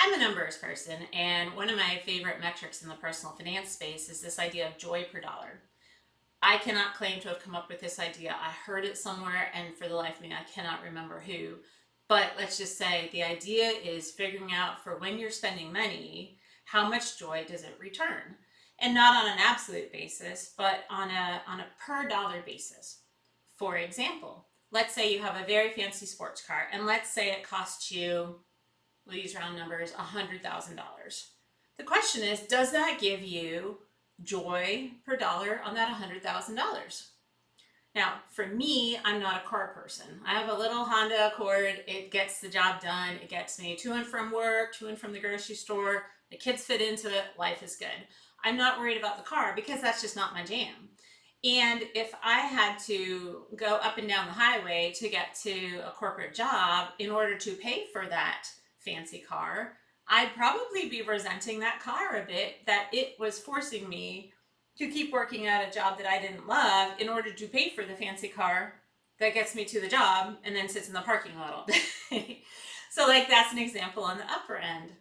I'm a numbers person, and one of my favorite metrics in the personal finance space is this idea of joy per dollar. I cannot claim to have come up with this idea. I heard it somewhere, and for the life of me, I cannot remember who. But let's just say the idea is figuring out for when you're spending money, how much joy does it return? And not on an absolute basis, but on a per dollar basis. For example, let's say you have a very fancy sports car, and let's say it costs you, we'll use round numbers, $100,000. The question is, does that give you joy per dollar on that $100,000? Now, for me, I'm not a car person. I have a little Honda Accord. It gets the job done. It gets me to and from work, to and from the grocery store. The kids fit into it. Life is good. I'm not worried about the car because that's just not my jam. And if I had to go up and down the highway to get to a corporate job in order to pay for that fancy car, I'd probably be resenting that car a bit, that it was forcing me to keep working at a job that I didn't love in order to pay for the fancy car that gets me to the job and then sits in the parking lot all day. So, like, that's an example on the upper end.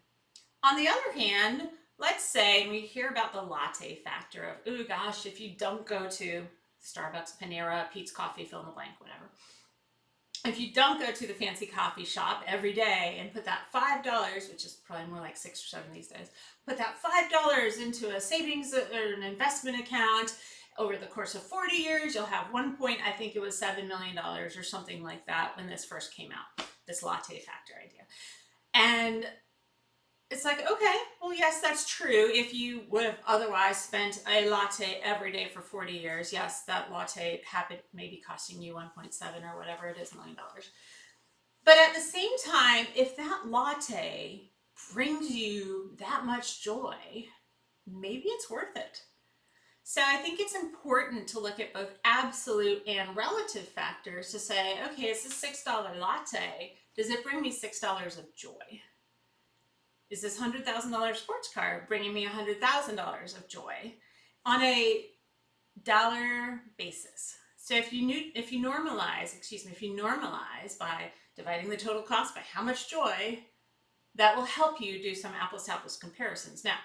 On the other hand, let's say we hear about the latte factor of, oh gosh, if you don't go to Starbucks, Panera, Pete's Coffee, fill in the blank, whatever. If you don't go to the fancy coffee shop every day and put that $5, which is probably more like 6 or 7 these days, put that $5 into a savings or an investment account over the course of 40 years, you'll have I think it was $7 million or something like that when this first came out, this latte factor idea. And it's like, okay, well, yes, that's true. If you would have otherwise spent a latte every day for 40 years, yes, that latte happened maybe costing you 1.7 or whatever it is, $1 million. But at the same time, if that latte brings you that much joy, maybe it's worth it. So I think it's important to look at both absolute and relative factors to say, okay, it's a $6 latte. Does it bring me $6 of joy? Is this $100,000 sports car bringing me $100,000 of joy on a dollar basis? So if you normalize by dividing the total cost by how much joy, that will help you do some apples to apples comparisons. Now,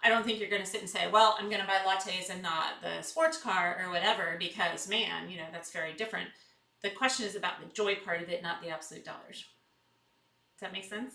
I don't think you're going to sit and say, well, I'm going to buy lattes and not the sports car or whatever, because man, that's very different. The question is about the joy part of it, not the absolute dollars. Does that make sense?